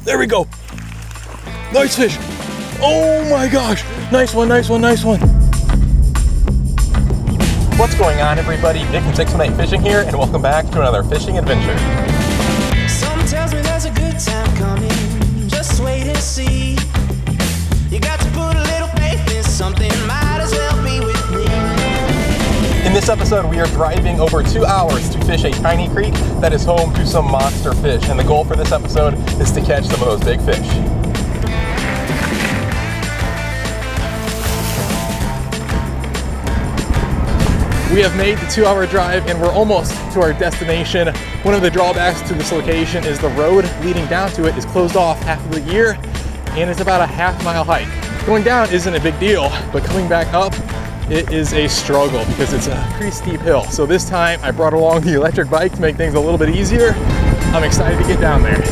There we go. Nice fish. Oh my gosh. Nice one, nice one, nice one. What's going on, everybody? Nick from 618 Fishing here, and welcome back to another fishing adventure. Something tells me there's a good time coming. Just wait and see. You got to put a little faith in something. Might as well be with me. In this episode, we are driving over 2 hours to fish a tiny creek that is home to some monster fish. And the goal for this episode is to catch some of those big fish. We have made the 2-hour drive and we're almost to our destination. One of the drawbacks to this location is the road leading down to it is closed off half of the year, and it's about a half-mile hike. Going down isn't a big deal, but coming back up, it is a struggle because it's a pretty steep hill. So this time I brought along the electric bike to make things a little bit easier. I'm excited to get down there.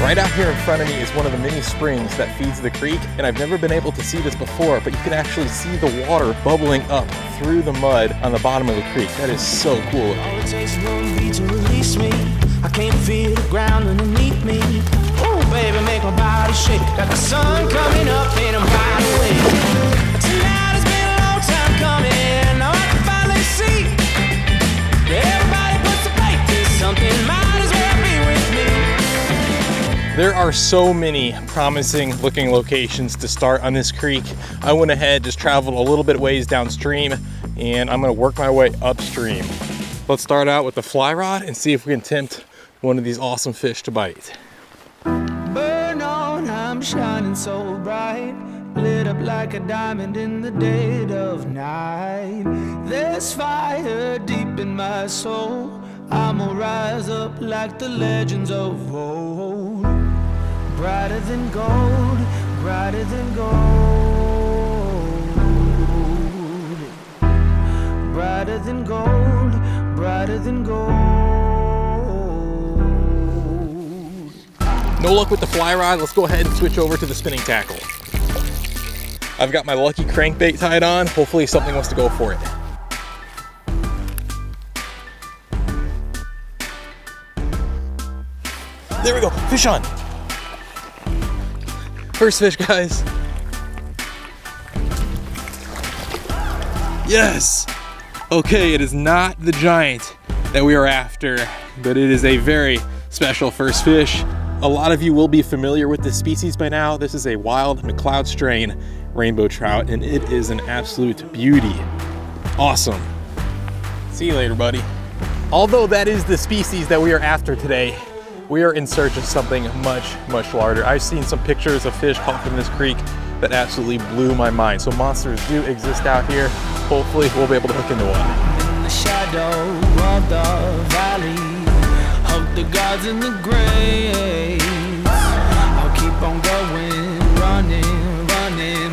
Right out here in front of me is one of the mini springs that feeds the creek, and I've never been able to see this before, but you can actually see the water bubbling up through the mud on the bottom of the creek. That is so cool. All it takes is one beat to release me. I can't feel the ground underneath me. Oh, baby, make my body shake. Got the sun coming up and I'm wide awake. Tonight has been a long time coming. Now I can finally see. Everybody puts a faith in something. Might as well be with me. There are so many promising looking locations to start on this creek. I went ahead, just traveled a little bit ways downstream, and I'm gonna work my way upstream. Let's start out with the fly rod and see if we can tempt one of these awesome fish to bite. Burn on, I'm shining so bright, lit up like a diamond in the dead of night. There's fire deep in my soul. I'ma rise up like the legends of old. Brighter than gold, brighter than gold. Brighter than gold, brighter than gold. No luck with the fly rod. Let's go ahead and switch over to the spinning tackle. I've got my lucky crankbait tied on. Hopefully something wants to go for it. There we go, fish on. First fish, guys. Yes. Okay, it is not the giant that we are after, but it is a very special first fish. A lot of you will be familiar with this species by now. This is a wild McLeod strain rainbow trout, and it is an absolute beauty. Awesome. See you later, buddy. Although that is the species that we are after today, we are in search of something much, much larger. I've seen some pictures of fish caught from this creek that absolutely blew my mind. So monsters do exist out here. Hopefully we'll be able to hook into one. In the shadow of the valley, hug the gods in the graves. I'll keep on going, running, running.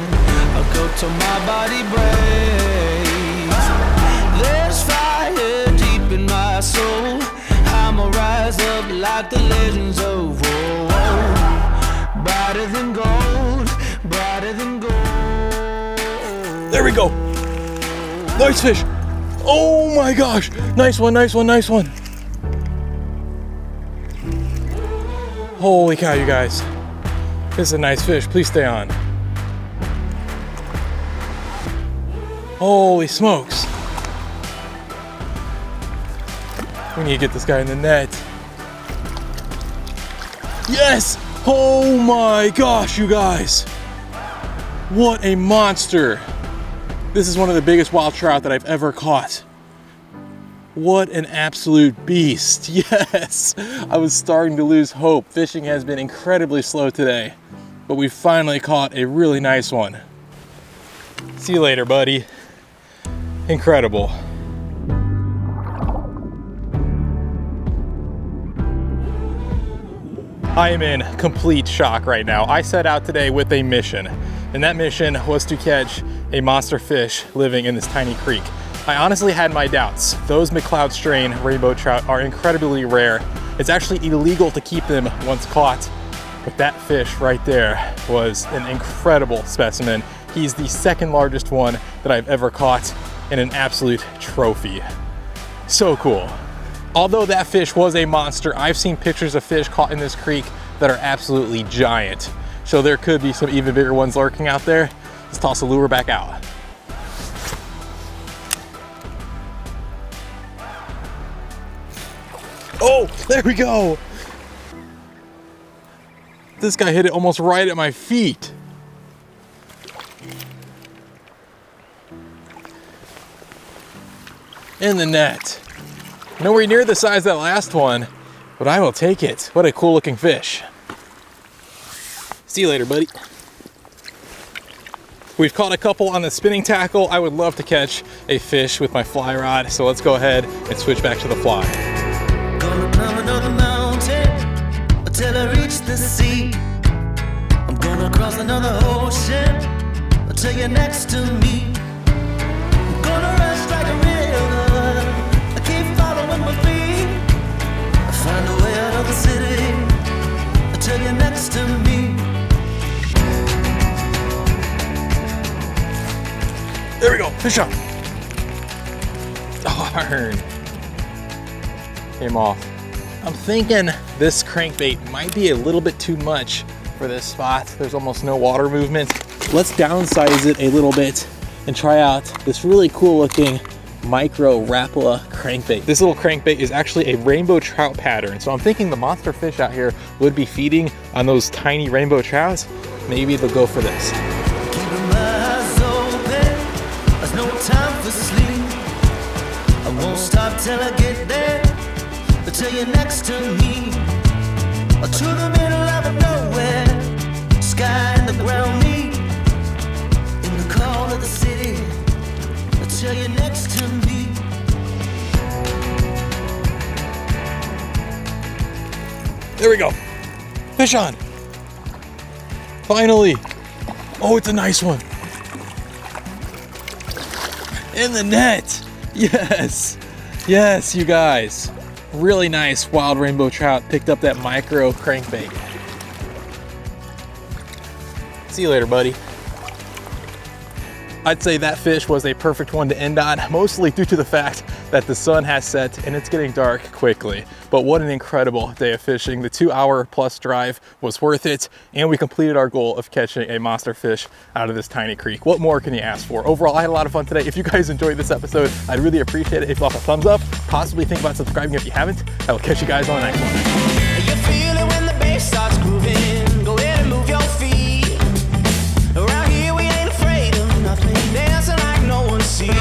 I'll go till my body breaks. There's fire deep in my soul. I'ma rise up like the legends of old. Brighter than gold, brighter than gold. There we go. Nice fish. Oh my gosh. Nice one, nice one, nice one. Holy cow, you guys. This is a nice fish. Please stay on. Holy smokes. We need to get this guy in the net. Yes! Oh my gosh, you guys. What a monster. This is one of the biggest wild trout that I've ever caught. What an absolute beast. Yes! I was starting to lose hope. Fishing has been incredibly slow today, but we finally caught a really nice one. See you later, buddy. Incredible. I am in complete shock right now. I set out today with a mission, and that mission was to catch a monster fish living in this tiny creek. I honestly had my doubts. Those McCloud strain rainbow trout are incredibly rare. It's actually illegal to keep them once caught, but that fish right there was an incredible specimen. He's the second largest one that I've ever caught, and an absolute trophy. So cool. Although that fish was a monster, I've seen pictures of fish caught in this creek that are absolutely giant. So there could be some even bigger ones lurking out there. Let's toss the lure back out. Oh, there we go. This guy hit it almost right at my feet. In the net. Nowhere near the size of that last one, but I will take it. What a cool looking fish. See you later, buddy. We've caught a couple on the spinning tackle. I would love to catch a fish with my fly rod, so let's go ahead and switch back to the fly. Gonna climb another mountain until I reach the sea. I'm gonna cross another ocean until you're next to me. I'm gonna rush like a river. I keep following my feet. I find a way out of the city until you're next to me. There we go, fish on. Darn. Came off. I'm thinking this crankbait might be a little bit too much for this spot. There's almost no water movement. Let's downsize it a little bit and try out this really cool looking micro Rapala crankbait. This little crankbait is actually a rainbow trout pattern. So I'm thinking the monster fish out here would be feeding on those tiny rainbow trouts. Maybe they'll go for this. Keeping my eyes open, there's no time for sleep. I won't stop till I get there, until you're next to me. Or to the middle of nowhere, sky and the ground meet. In the call of the city, until you're next to me. There we go. Fish on. Finally. Oh, it's a nice one. In the net. Yes. Yes, you guys. Really nice wild rainbow trout. Picked up that micro crankbait. See you later, buddy. I'd say that fish was a perfect one to end on, mostly due to the fact that the sun has set and it's getting dark quickly. But what an incredible day of fishing. The 2-hour plus drive was worth it, and we completed our goal of catching a monster fish out of this tiny creek. What more can you ask for? Overall, I had a lot of fun today. If you guys enjoyed this episode, I'd really appreciate it if you left a thumbs up. Possibly think about subscribing if you haven't. I will catch you guys on the next one. You feel it when the bass starts grooving. Go ahead and move your feet. Around here we ain't afraid of nothing. Dancing like no one sees.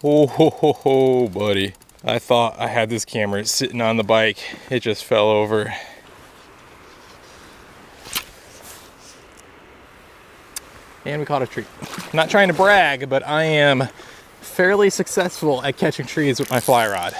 Oh, ho, ho, ho, buddy. I thought I had this camera sitting on the bike. It just fell over. And we caught a tree. I'm not trying to brag, but I am fairly successful at catching trees with my fly rod.